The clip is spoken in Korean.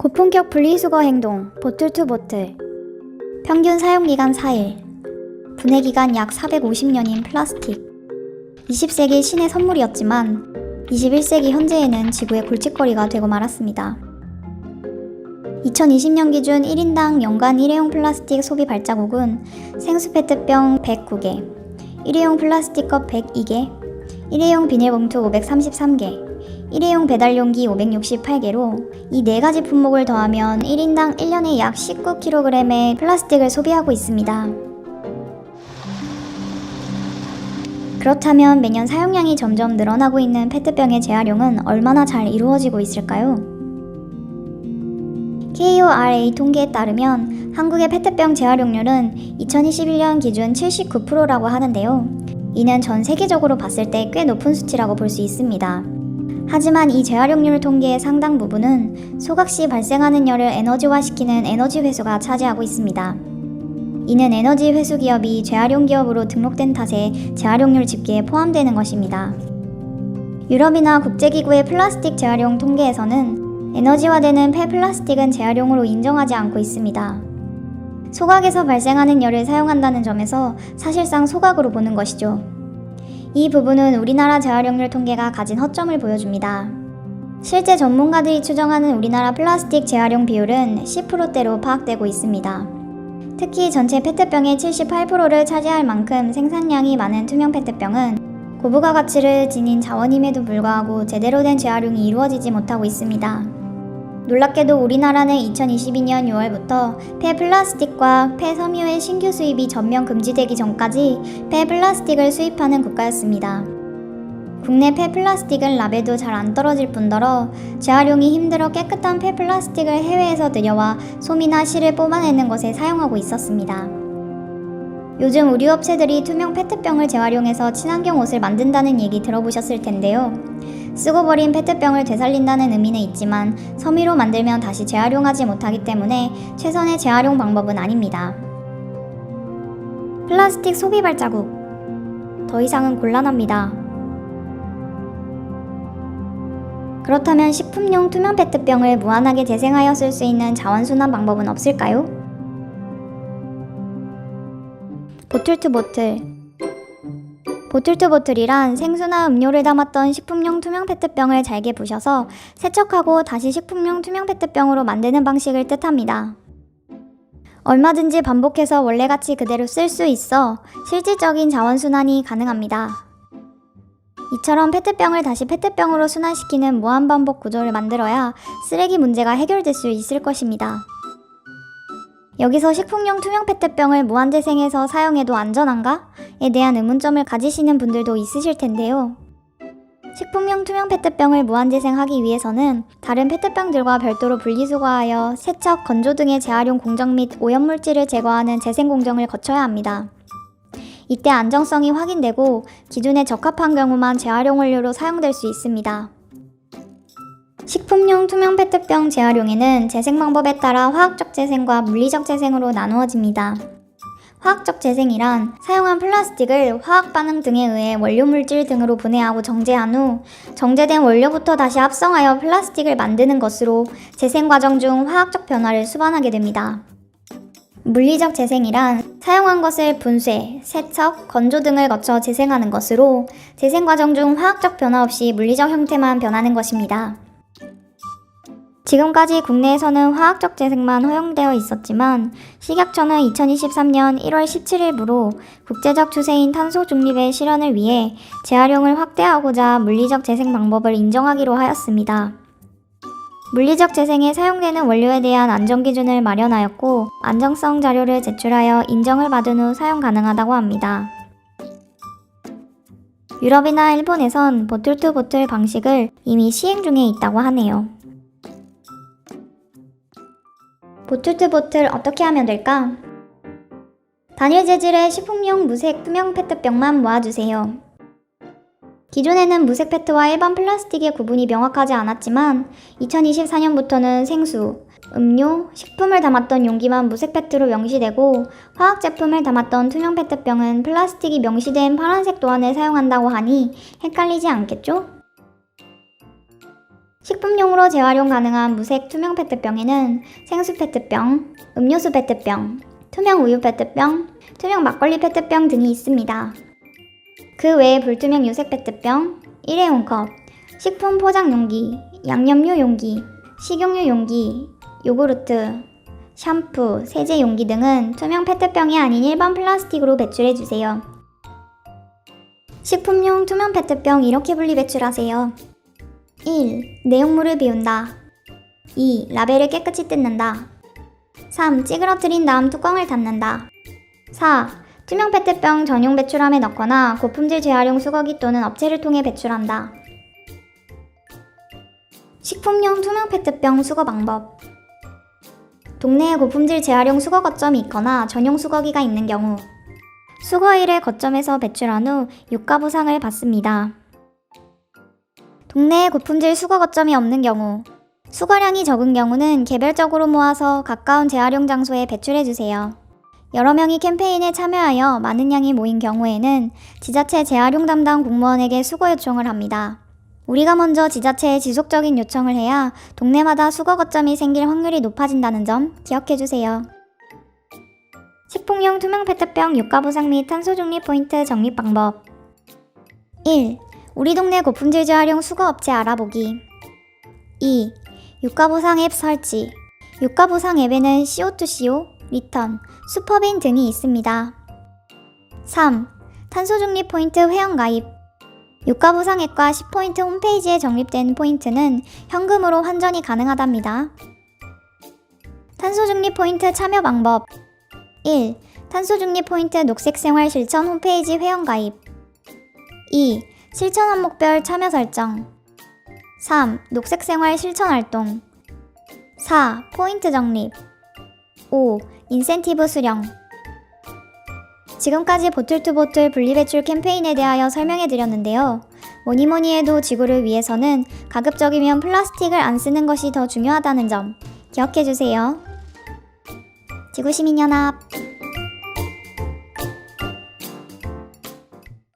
고품격 분리수거 행동 보틀 투 보틀. 평균 사용기간 4일. 분해기간 약 450년인 플라스틱. 20세기 신의 선물이었지만 21세기 현재에는 지구의 골칫거리가 되고 말았습니다. 2020년 기준 1인당 연간 일회용 플라스틱 소비 발자국은 생수 페트병 109개, 일회용 플라스틱 컵 102개, 일회용 비닐봉투 533개, 일회용 배달용기 568개로 이 4가지 품목을 더하면 1인당 1년에 약 19kg의 플라스틱을 소비하고 있습니다. 그렇다면 매년 사용량이 점점 늘어나고 있는 페트병의 재활용은 얼마나 잘 이루어지고 있을까요? KORA 통계에 따르면 한국의 페트병 재활용률은 2021년 기준 79%라고 하는데요. 이는 전 세계적으로 봤을 때 꽤 높은 수치라고 볼 수 있습니다. 하지만 이 재활용률 통계의 상당 부분은 소각시 발생하는 열을 에너지화시키는 에너지 회수가 차지하고 있습니다. 이는 에너지 회수 기업이 재활용 기업으로 등록된 탓에 재활용률 집계에 포함되는 것입니다. 유럽이나 국제기구의 플라스틱 재활용 통계에서는 에너지화되는 폐플라스틱은 재활용으로 인정하지 않고 있습니다. 소각에서 발생하는 열을 사용한다는 점에서 사실상 소각으로 보는 것이죠. 이 부분은 우리나라 재활용률 통계가 가진 허점을 보여줍니다. 실제 전문가들이 추정하는 우리나라 플라스틱 재활용 비율은 10%대로 파악되고 있습니다. 특히 전체 페트병의 78%를 차지할 만큼 생산량이 많은 투명 페트병은 고부가 가치를 지닌 자원임에도 불구하고 제대로 된 재활용이 이루어지지 못하고 있습니다. 놀랍게도 우리나라는 2022년 6월부터 폐플라스틱과 폐섬유의 신규 수입이 전면 금지되기 전까지 폐플라스틱을 수입하는 국가였습니다. 국내 폐플라스틱은 라벨도 잘 안 떨어질 뿐더러 재활용이 힘들어 깨끗한 폐플라스틱을 해외에서 들여와 솜이나 실을 뽑아내는 것에 사용하고 있었습니다. 요즘 우리 업체들이 투명 페트병을 재활용해서 친환경 옷을 만든다는 얘기 들어보셨을 텐데요. 쓰고 버린 페트병을 되살린다는 의미는 있지만 섬유로 만들면 다시 재활용하지 못하기 때문에 최선의 재활용 방법은 아닙니다. 플라스틱 소비 발자국. 더 이상은 곤란합니다. 그렇다면 식품용 투명 페트병을 무한하게 재생하여 쓸 수 있는 자원순환 방법은 없을까요? 보틀 투 보틀. 보틀 투 보틀이란 생수나 음료를 담았던 식품용 투명 페트병을 잘게 부셔서 세척하고 다시 식품용 투명 페트병으로 만드는 방식을 뜻합니다. 얼마든지 반복해서 원래 가치 그대로 쓸 수 있어 실질적인 자원순환이 가능합니다. 이처럼 페트병을 다시 페트병으로 순환시키는 무한반복 구조를 만들어야 쓰레기 문제가 해결될 수 있을 것입니다. 여기서 식품용 투명 페트병을 무한재생해서 사용해도 안전한가?에 대한 의문점을 가지시는 분들도 있으실 텐데요. 식품용 투명 페트병을 무한재생하기 위해서는 다른 페트병들과 별도로 분리수거하여 세척, 건조 등의 재활용 공정 및 오염물질을 제거하는 재생 공정을 거쳐야 합니다. 이때 안정성이 확인되고 기준에 적합한 경우만 재활용 원료로 사용될 수 있습니다. 식품용 투명 페트병 재활용에는 재생 방법에 따라 화학적 재생과 물리적 재생으로 나누어집니다. 화학적 재생이란 사용한 플라스틱을 화학 반응 등에 의해 원료 물질 등으로 분해하고 정제한 후 정제된 원료부터 다시 합성하여 플라스틱을 만드는 것으로 재생 과정 중 화학적 변화를 수반하게 됩니다. 물리적 재생이란 사용한 것을 분쇄, 세척, 건조 등을 거쳐 재생하는 것으로 재생 과정 중 화학적 변화 없이 물리적 형태만 변하는 것입니다. 지금까지 국내에서는 화학적 재생만 허용되어 있었지만 식약처는 2023년 1월 17일부로 국제적 추세인 탄소 중립의 실현을 위해 재활용을 확대하고자 물리적 재생 방법을 인정하기로 하였습니다. 물리적 재생에 사용되는 원료에 대한 안전기준을 마련하였고 안정성 자료를 제출하여 인정을 받은 후 사용 가능하다고 합니다. 유럽이나 일본에선 보틀 투 보틀 방식을 이미 시행 중에 있다고 하네요. 보틀 투 보틀 어떻게 하면 될까? 단일 재질의 식품용 무색 투명 페트병만 모아주세요. 기존에는 무색 페트와 일반 플라스틱의 구분이 명확하지 않았지만 2024년부터는 생수, 음료, 식품을 담았던 용기만 무색 페트로 명시되고 화학 제품을 담았던 투명 페트병은 플라스틱이 명시된 파란색 도안을 사용한다고 하니 헷갈리지 않겠죠? 식품용으로 재활용 가능한 무색 투명 페트병에는 생수 페트병, 음료수 페트병, 투명 우유 페트병, 투명 막걸리 페트병 등이 있습니다. 그 외에 불투명 유색 페트병, 일회용 컵, 식품 포장 용기, 양념류 용기, 식용유 용기, 요구르트, 샴푸, 세제 용기 등은 투명 페트병이 아닌 일반 플라스틱으로 배출해주세요. 식품용 투명 페트병 이렇게 분리 배출하세요. 1. 내용물을 비운다. 2. 라벨을 깨끗이 뜯는다. 3. 찌그러뜨린 다음 뚜껑을 닫는다. 4. 투명 페트병 전용 배출함에 넣거나 고품질 재활용 수거기 또는 업체를 통해 배출한다. 식품용 투명 페트병 수거 방법. 동네에 고품질 재활용 수거 거점이 있거나 전용 수거기가 있는 경우 수거일에 거점에서 배출한 후 유가 보상을 받습니다. 동네에 고품질 수거 거점이 없는 경우 수거량이 적은 경우는 개별적으로 모아서 가까운 재활용 장소에 배출해주세요. 여러 명이 캠페인에 참여하여 많은 양이 모인 경우에는 지자체 재활용 담당 공무원에게 수거 요청을 합니다. 우리가 먼저 지자체에 지속적인 요청을 해야 동네마다 수거 거점이 생길 확률이 높아진다는 점 기억해주세요. 식품용 투명 페트병 유가 보상 및 탄소 중립 포인트 적립 방법. 1. 우리 동네 고품질 재활용 수거 업체 알아보기. 2. 유가 보상 앱 설치. 유가 보상 앱에는 CO2CO, 리턴, 슈퍼빈 등이 있습니다. 3. 탄소 중립 포인트 회원 가입. 유가 보상 앱과 10포인트 홈페이지에 적립된 포인트는 현금으로 환전이 가능하답니다. 탄소 중립 포인트 참여 방법. 1. 탄소 중립 포인트 녹색 생활 실천 홈페이지 회원 가입. 2. 실천 항목별 참여 설정. 3. 녹색 생활 실천 활동. 4. 포인트 적립. 5. 인센티브 수령. 지금까지 보틀투보틀 분리배출 캠페인에 대하여 설명해드렸는데요. 뭐니뭐니 해도 지구를 위해서는 가급적이면 플라스틱을 안 쓰는 것이 더 중요하다는 점 기억해주세요. 지구시민연합